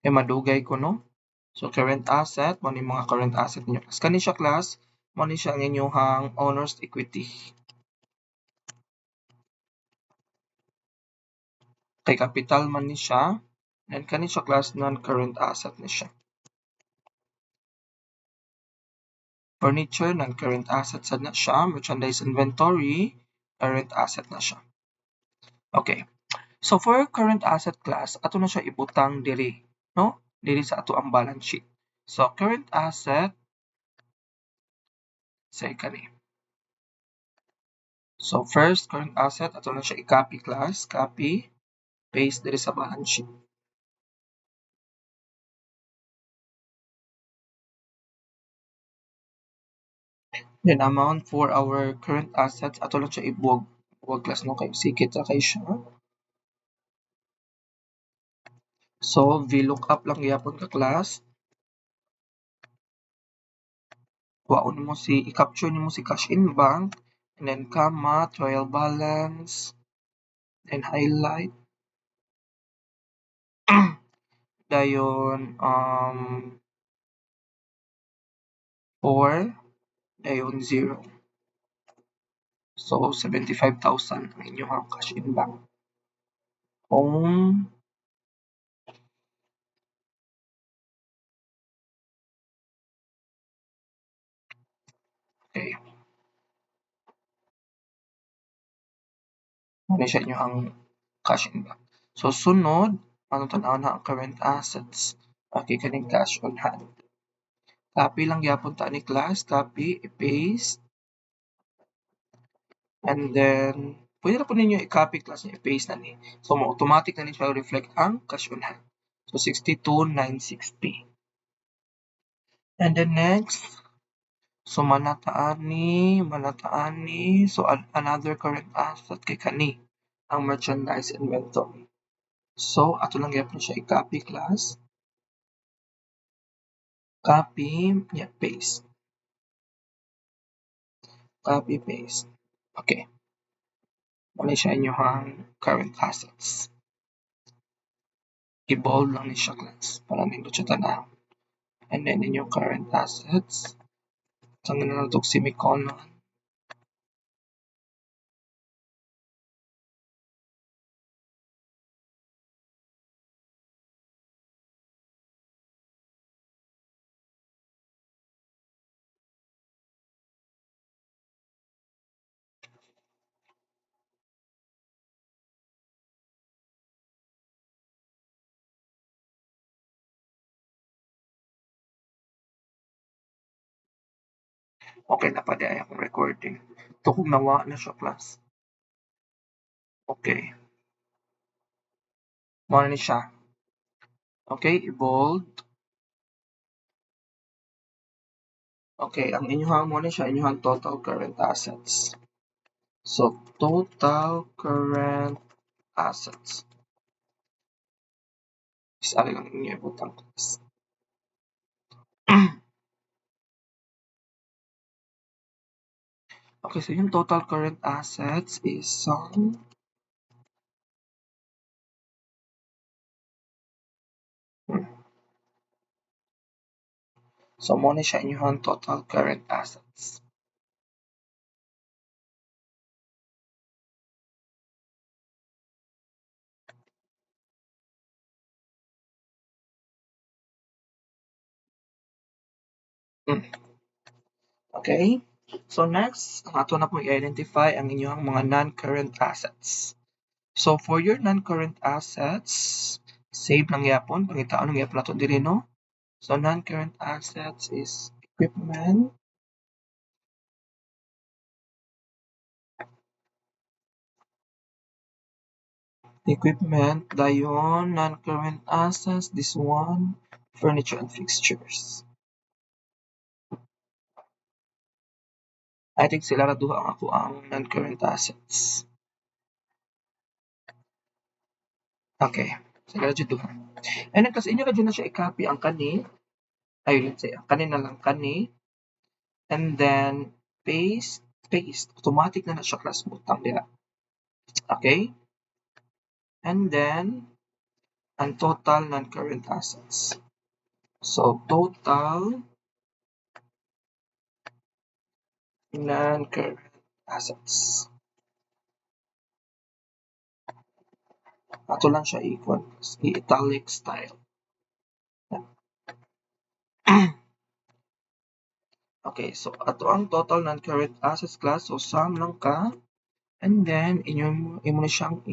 Kay madugay ko no. So current asset, mo ni mga current asset ninyo class. Kani siya class, mo ni siya ang inyong owner's equity. Kay capital man ni siya, and kani siya class non-current asset ni siya. Furniture, non-current asset sad na siya. Merchandise inventory, current asset na siya. Okay. So for current asset class, ato na siya ibutang diri, no? Diri sa ato ang balance sheet. So current asset, say kani. So first, current asset, ato na siya i-copy class, copy, paste diri sa balance sheet. Then amount for our current assets, ato lang siya ibuwag. Buwag class no kay sikit sa kay siya. So VLOOKUP lang gyapon ka class. Waon mo si i-capture nimo si cash in bank and then comma trial balance then highlight dayon 4 dayon 0. So 75,000 ang inyong cash in bank. Kung okay. Ano siya inyong cash in bank. So sunod, ano tan-awon na ang current assets. Okay, kaning cash on hand. Copy lang gyapon ta ni class, copy, i-paste. And then, pwede na po ninyo i-copy class niya, i-paste na ni. So, automatic na niya reflect ang cash on hand. So, 62,960. And then next, so manataan ni, so another current asset kay kani, ang merchandise inventory. So, ato lang gyapon siya i-copy class. Copy, yeah, paste. Copy, paste. Okay. Muna siya inyong current assets. I-bold lang ni siya class para nindot siya tanaw. And then inyong current assets. Saan na lang itong semicolon. Okay na pa di ay akong recording. Ito kung nawa na siya class. Okay. Muna ni siya. Okay, i-bold. Okay, ang inyong muna siya, inyong total current assets. So, total current assets. Isa lang inyo ibutang class. Okay, so yung total current assets is so muna siya inyong total current assets. Mm, okay? So next, ang ato na pong i-identify ang inyong mga non-current assets. So for your non-current assets, save lang yapon, pangitaon ng yapon nato diri no. So non-current assets is equipment, dayon non-current assets, this one, furniture and fixtures. I think sila ra duha ang ako ang non-current assets. Okay, sila ra jud duha. And then kasi inyo ra jud na siya i-copy ang kani, ay let's say, ang kani na lang kani, and then paste, automatic na na siya class butang dira. Okay? And then, ang total non-current assets. So, total non-current assets. Ato lang siya i-italic style. Okay, so ato ang total non-current assets class. So, sum lang ka. And then, imo na siyang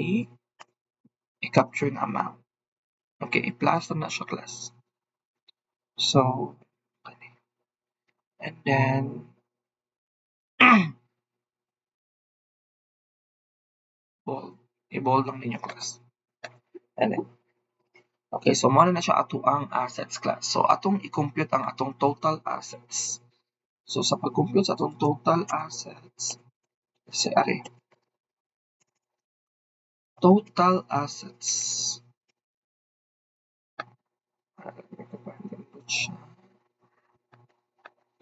i-capture na amount. Okay, i-plus na siya class. So, and then, bold. I-bold lang ninyo class. And then, okay, so muna na siya ato ang assets class. So, atong i-compute ang atong total assets. So, sa pag-compute sa atong total assets, kasi ari, total assets.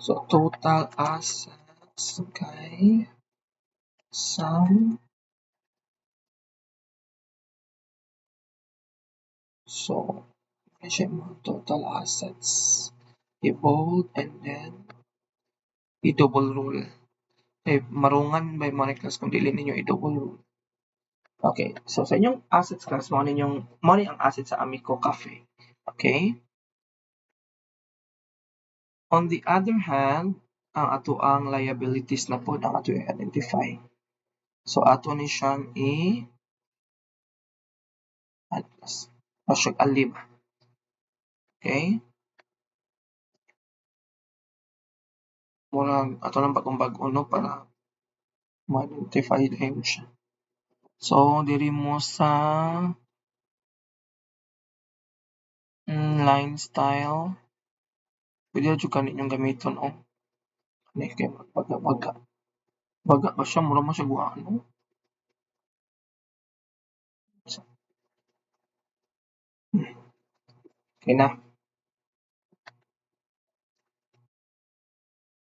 So, total assets, okay, sum. So, siya mga total assets. I-bold and then i-double rule. Eh, marungan by mga class kung dili ninyo i-double rule. Okay, so sa inyong assets class, mo ang asset sa Amico Cafe. Okay? On the other hand, ang ato ang liabilities na po ang ato i-identify. So, ato ni siyang siyang alib. Okay? Murag, ato lang bagong no para ma-identify din siya. So, diri mo sa line style, pwede na dyan kaninyong gamiton o. Ano kay baga-baga. Baga ba siya? Mura mo siya guhaan o. Okay na.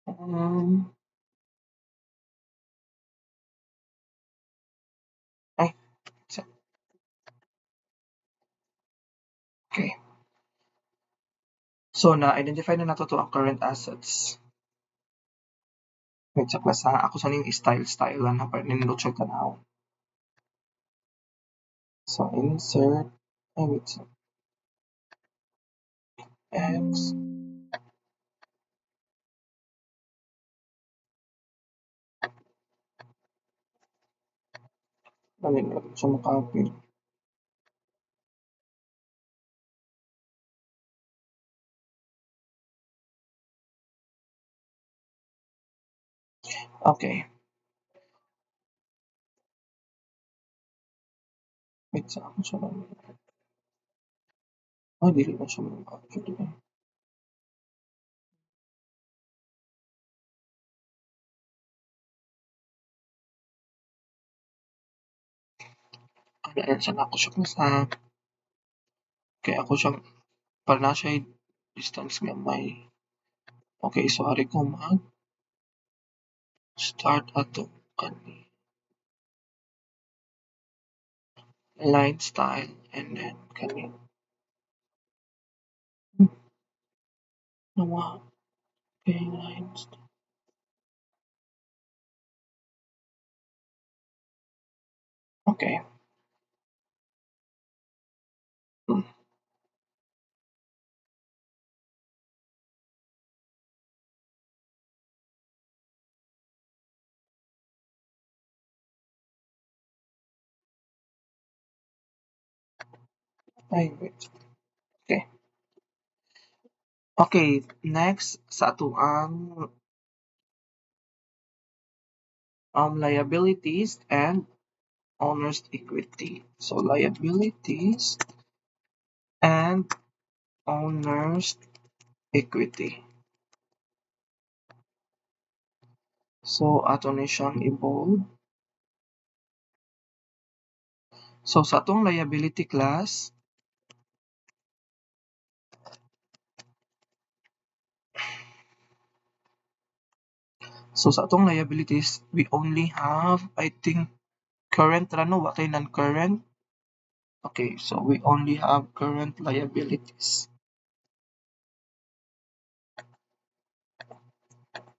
Um, ay, okay. So, na-identify na nato to ang current assets. Wait, sa class ha. Ako sa ning style lang ha. Para nindot siya tanaw. So, insert. Ay, wait. So, X. Ano natin siya makapil. Okay. Wait, sa ako siya lang. Ay, dili na siya makapil. Ayan siya na ako siya class ha. Kaya ako siya, para na siya distance nga may. Okay, so ari ko mag start ato kani line style and then kani nawa okay line style. Okay. Hmm. Ay, wait. Okay. Okay, next sa ato ang liabilities and owner's equity. So liabilities and owner's equity. So ato ni siyang i-bold. So sa atong liability class, so sa atong liabilities, we only have, I think, current ra no, wa kay non-current. Okay, so we only have current liabilities.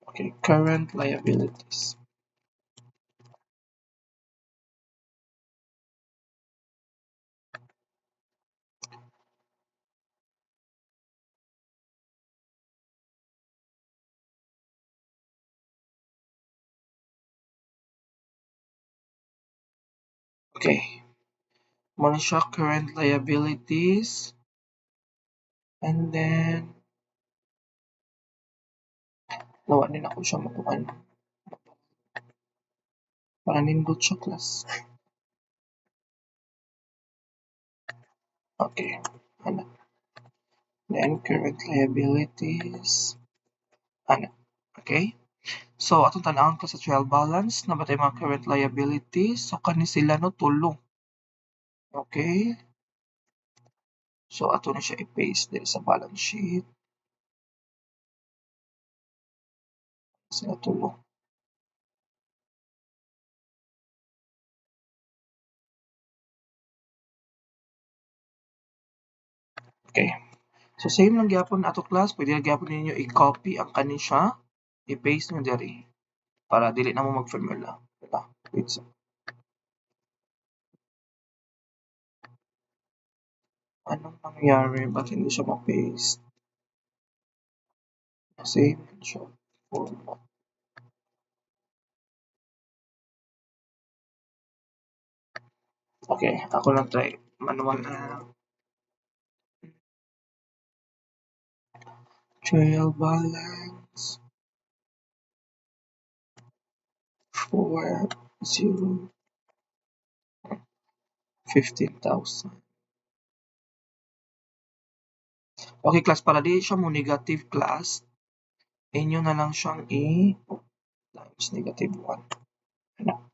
Okay, current liabilities. Okay, muna siya current liabilities. And then, nawa din ako siya makuan. Para nindot siya class. Okay, ano. Then current liabilities. Ano. Okay? So, atong tanawon ko sa trial balance na batay mga current liabilities. So, kani sila no tulo. Okay? So, ato na siya i-paste din sa balance sheet. Sila tulo. Okay. So, same lang gyapon ato class. Pwede na gyapon ninyo i-copy ang kani siya. I-paste nyo diri. Para dili na mo mag-formula. Diba? Wait, so, anong nangyari? Ba't hindi siya ma-paste? Same siya. Format. Okay, ako lang try. Manual na. Trial balance. 4, 0, 15,000. Okay, class, para di siya mo negative class, inyo na lang siyang times negative 1. Ano?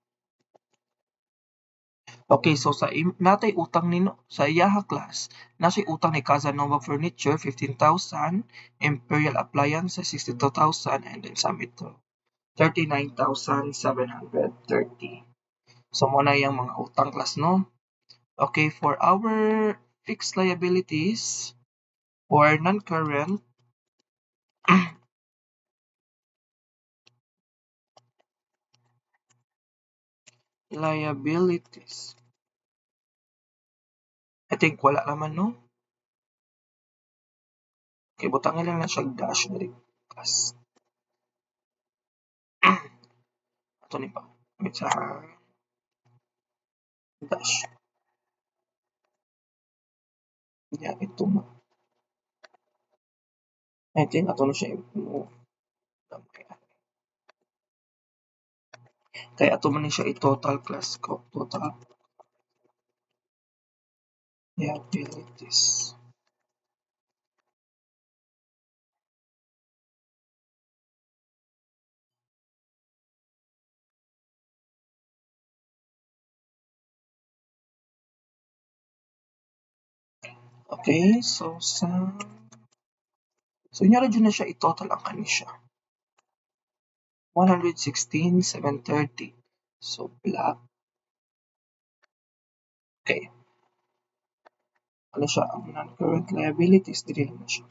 Okay, so sa natay utang nino sa iyaha class, nasay utang ni Casanova Furniture 15,000, Imperial Appliances 62,000, and then Samito 39,730. So mo na yung mga utang class, no? Okay, for our fixed liabilities or non-current liabilities. I think wala naman, no? Okay, butangin lang na siya dash diri. Class. Ato ni pa. Wait sa dash. Yeah, ito mo. I think ato na siya i-move. Kaya ato man ni siya i-total class ko. Total liabilities. Okay, so inyo ra na siya i-total ang kani siya. 116,730. So black. Okay. Ano siya ang non-current liabilities dili naman siya.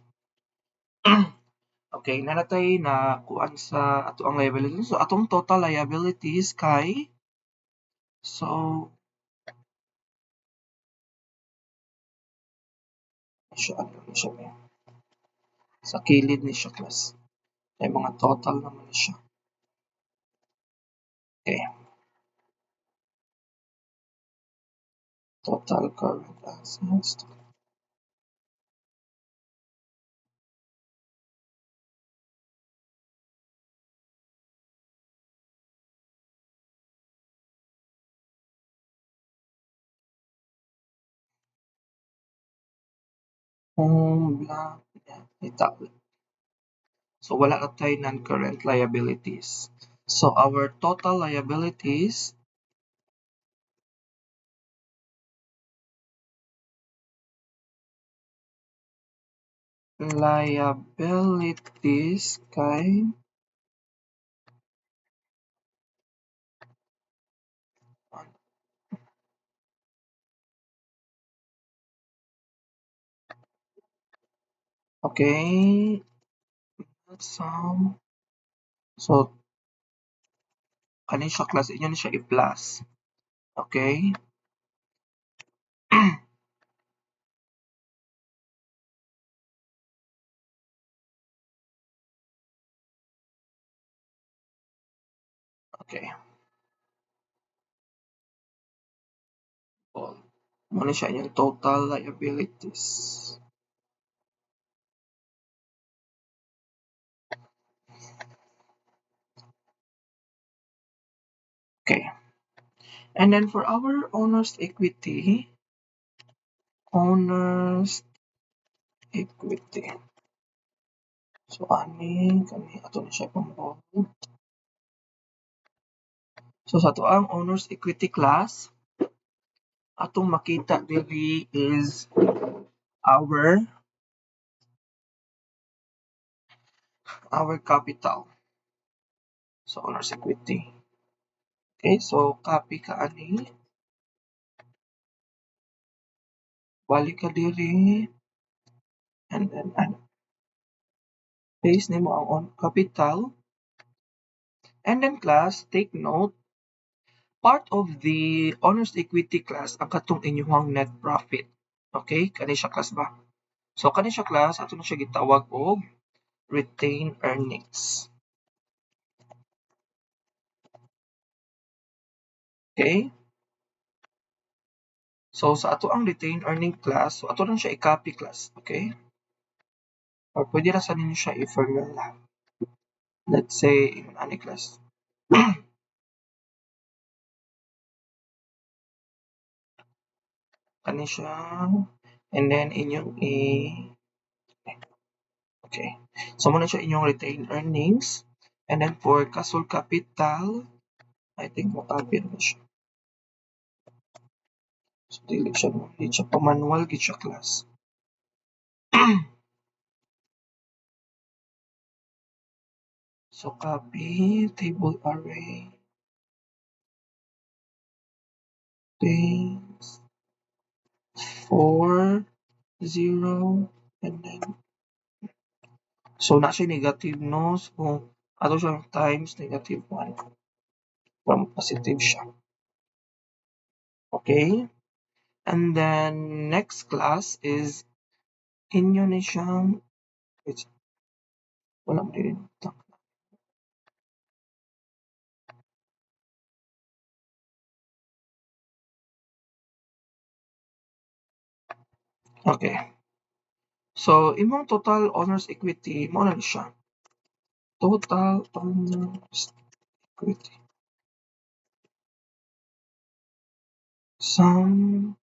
Okay, nanatay na kuan sa ato ang liabilities. So atong total liabilities kay so siya ano na siya may sa kilid ni siya class. May mga total naman siya. Okay. Total current assets. blah, yeah, italic. So wala na tayo non-current liabilities. So our total liabilities kay okay, some so kanin siya class inyo ni siya i-plus. Okay? Okay. Muna siya inyong total liabilities. Okay. And then for our owner's equity. So ani kani ato na siya pang bold. So sa ato ang owner's equity class, atong makita diri is our capital. So owner's equity. Okay, so copy ka ani, balik ka diri, and then ano, paste nimo ang on capital. And then class, take note, part of the owner's equity class ang katong inyong net profit. Okay, kani siya class ba? So kani siya class ato na siya gitawag og retained earnings. Okay? So sa ato ang retained earning class, so ato lang siya i-copy class, okay? Or pwede ra sa ninyo siya i-formula. Let's say in any class. Kani siya, and then inyong okay. So muna siya inyong retained earnings, and then for Kasol Capital, I think makapit na siya. So dili siya pa manual gid siya class. So copy table array things 4 0 and then so na siya negative no, so ato siya times negative 1 from positive siya. Okay, and then next class is inyo ni siyang wait, wala mo din. Okay, so imong total owners equity mo na siya, total owners equity sum.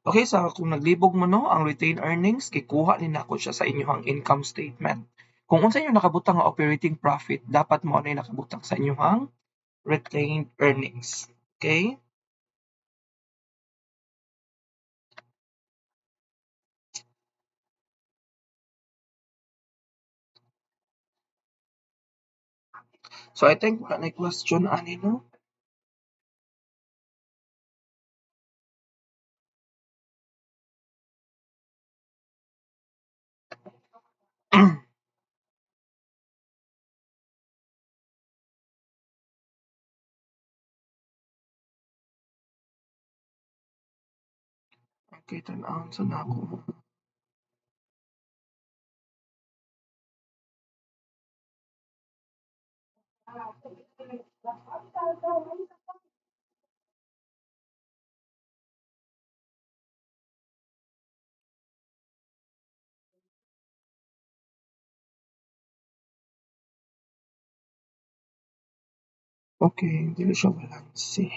Okay, sa kung naglibog mo no ang retained earnings, kikuha ni nako siya sa inyong income statement. Kung unsa inyo nakabutang nga operating profit, dapat mo na nakabutang sa inyong retained earnings. Okay? So I think wala na question ani no. Okay, tan-awon sa nako. Okay, dili siya balanse.